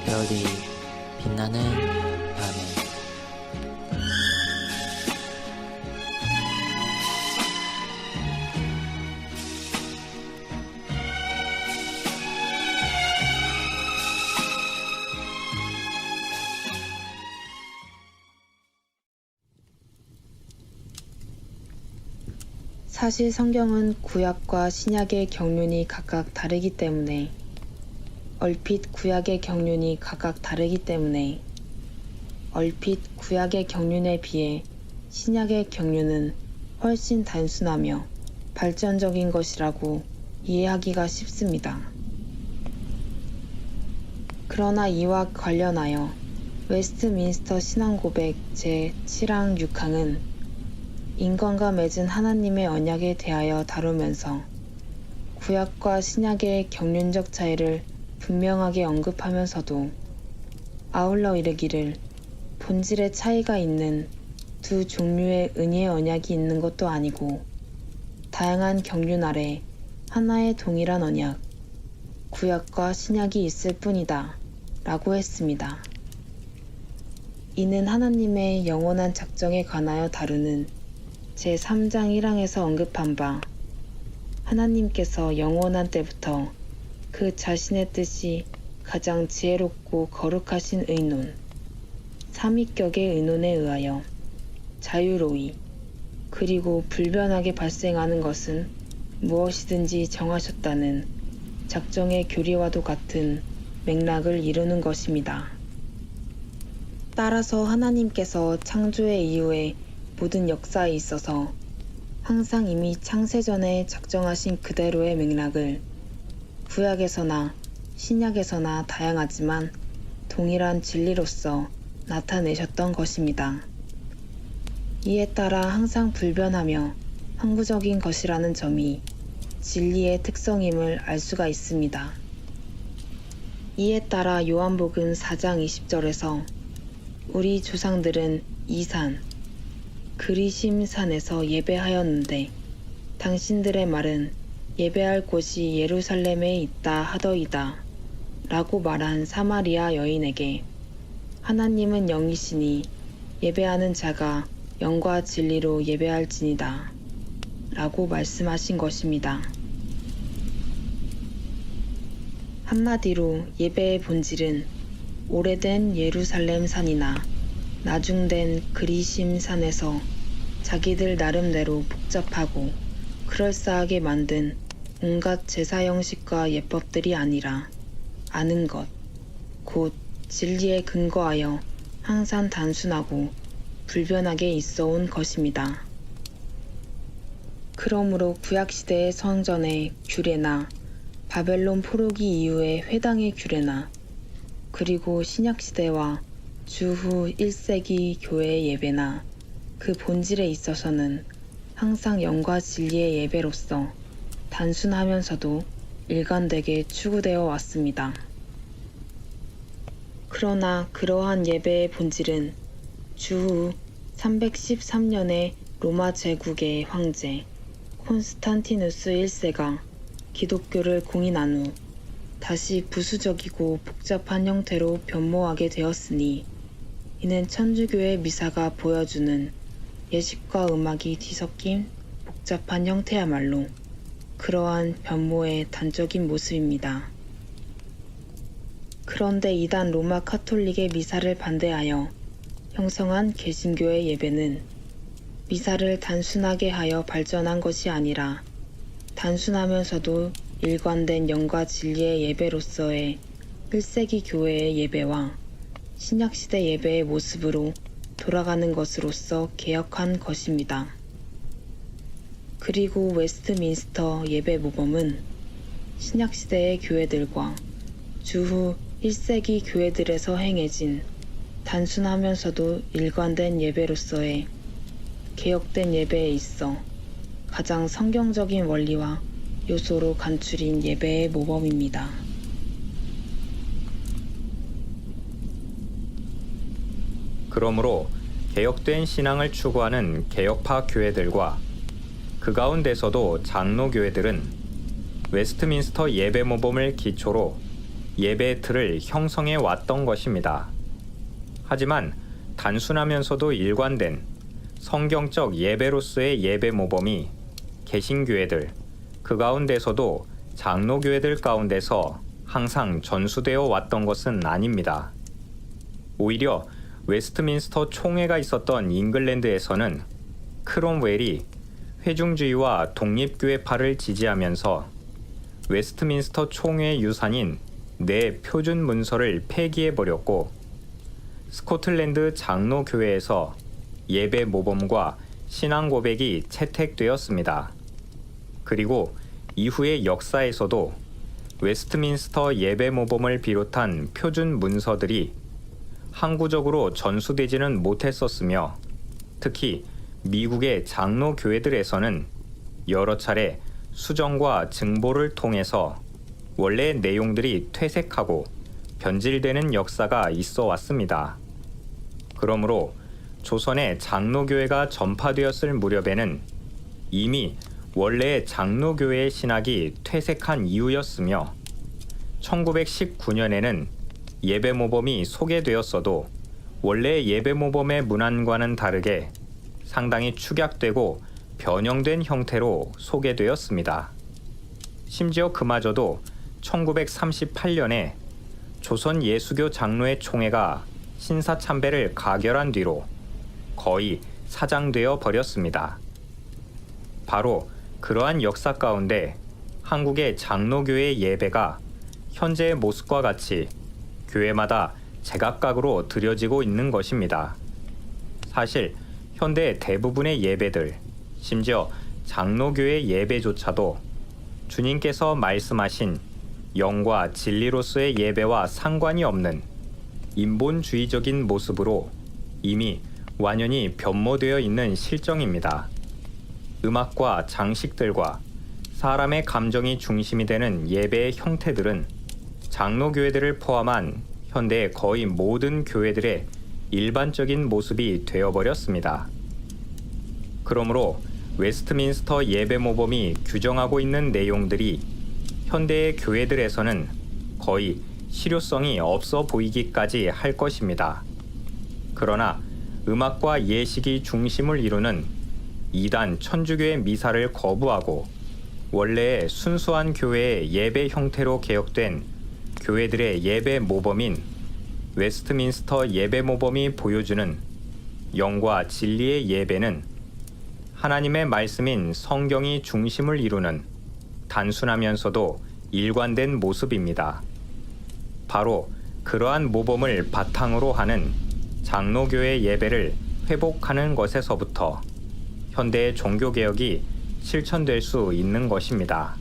별이 빛나는 밤에 사실 성경은 구약과 신약의 경륜이 각각 다르기 때문에 얼핏 구약의 경륜에 비해 신약의 경륜은 훨씬 단순하며 발전적인 것이라고 이해하기가 쉽습니다. 그러나 이와 관련하여 웨스트민스터 신앙고백 제7항 6항은 인간과 맺은 하나님의 언약에 대하여 다루면서 구약과 신약의 경륜적 차이를 분명하게 언급하면서도 아울러 이르기를 본질의 차이가 있는 두 종류의 은혜의 언약이 있는 것도 아니고 다양한 경륜 아래 하나의 동일한 언약, 구약과 신약이 있을 뿐이다 라고 했습니다. 이는 하나님의 영원한 작정에 관하여 다루는 제3장 1항에서 언급한 바 하나님께서 영원한 때부터 그 자신의 뜻이 가장 지혜롭고 거룩하신 의논, 삼위격의 의논에 의하여 자유로이 그리고 불변하게 발생하는 것은 무엇이든지 정하셨다는 작정의 교리와도 같은 맥락을 이루는 것입니다. 따라서 하나님께서 창조의 이후에 모든 역사에 있어서 항상 이미 창세 전에 작정하신 그대로의 맥락을 구약에서나 신약에서나 다양하지만 동일한 진리로서 나타내셨던 것입니다. 이에 따라 항상 불변하며 항구적인 것이라는 점이 진리의 특성임을 알 수가 있습니다. 이에 따라 요한복음 4장 20절에서 우리 조상들은 이 산, 그리심 산에서 예배하였는데 당신들의 말은 예배할 곳이 예루살렘에 있다 하더이다 라고 말한 사마리아 여인에게 하나님은 영이시니 예배하는 자가 영과 진리로 예배할지니다 라고 말씀하신 것입니다. 한마디로 예배의 본질은 오래된 예루살렘 산이나 나중된 그리심 산에서 자기들 나름대로 복잡하고 그럴싸하게 만든 온갖 제사 형식과 예법들이 아니라 아는 것, 곧 진리에 근거하여 항상 단순하고 불변하게 있어온 것입니다. 그러므로 구약시대의 성전의 규례나 바벨론 포로기 이후의 회당의 규례나 그리고 신약시대와 주후 1세기 교회의 예배나 그 본질에 있어서는 항상 영과 진리의 예배로서 단순하면서도 일관되게 추구되어 왔습니다. 그러나 그러한 예배의 본질은 주후 313년에 로마 제국의 황제 콘스탄티누스 1세가 기독교를 공인한 후 다시 부수적이고 복잡한 형태로 변모하게 되었으니 이는 천주교의 미사가 보여주는 예식과 음악이 뒤섞인 복잡한 형태야말로 그러한 변모의 단적인 모습입니다. 그런데 이단 로마 카톨릭의 미사를 반대하여 형성한 개신교의 예배는 미사를 단순하게 하여 발전한 것이 아니라 단순하면서도 일관된 영과 진리의 예배로서의 1세기 교회의 예배와 신약시대 예배의 모습으로 돌아가는 것으로서 개혁한 것입니다. 그리고 웨스트민스터 예배 모범은 신약시대의 교회들과 주후 1세기 교회들에서 행해진 단순하면서도 일관된 예배로서의 개혁된 예배에 있어 가장 성경적인 원리와 요소로 간추린 예배의 모범입니다. 그러므로 개혁된 신앙을 추구하는 개혁파 교회들과 그 가운데서도 장로교회들은 웨스트민스터 예배 모범을 기초로 예배 틀을 형성해 왔던 것입니다. 하지만 단순하면서도 일관된 성경적 예배로서의 예배 모범이 개신교회들, 그 가운데서도 장로교회들 가운데서 항상 전수되어 왔던 것은 아닙니다. 오히려 웨스트민스터 총회가 있었던 잉글랜드에서는 크롬웰이 회중주의와 독립교회파를 지지하면서 웨스트민스터 총회의 유산인 네 표준 문서를 폐기해버렸고, 스코틀랜드 장로교회에서 예배 모범과 신앙 고백이 채택되었습니다. 그리고 이후의 역사에서도 웨스트민스터 예배 모범을 비롯한 표준 문서들이 항구적으로 전수되지는 못했었으며, 특히 미국의 장로교회들에서는 여러 차례 수정과 증보를 통해서 원래 내용들이 퇴색하고 변질되는 역사가 있어 왔습니다. 그러므로 조선의 장로교회가 전파되었을 무렵에는 이미 원래의 장로교회의 신학이 퇴색한 이후였으며, 1919년에는 예배모범이 소개되었어도 원래 예배모범의 문안과는 다르게 상당히 축약되고 변형된 형태로 소개되었습니다. 심지어 그마저도 1938년에 조선 예수교 장로회 총회가 신사참배를 가결한 뒤로 거의 사장되어 버렸습니다. 바로 그러한 역사 가운데 한국의 장로교회의 예배가 현재의 모습과 같이 교회마다 제각각으로 드려지고 있는 것입니다. 사실 현대 대부분의 예배들, 심지어 장로교회 예배조차도 주님께서 말씀하신 영과 진리로서의 예배와 상관이 없는 인본주의적인 모습으로 이미 완연히 변모되어 있는 실정입니다. 음악과 장식들과 사람의 감정이 중심이 되는 예배의 형태들은 장로교회들을 포함한 현대의 거의 모든 교회들의 일반적인 모습이 되어버렸습니다. 그러므로 웨스트민스터 예배 모범이 규정하고 있는 내용들이 현대의 교회들에서는 거의 실효성이 없어 보이기까지 할 것입니다. 그러나 음악과 예식이 중심을 이루는 이단 천주교의 미사를 거부하고 원래의 순수한 교회의 예배 형태로 개혁된 교회들의 예배 모범인 웨스트민스터 예배 모범이 보여주는 영과 진리의 예배는 하나님의 말씀인 성경이 중심을 이루는 단순하면서도 일관된 모습입니다. 바로 그러한 모범을 바탕으로 하는 장로교회 예배를 회복하는 것에서부터 현대의 종교개혁이 실천될 수 있는 것입니다.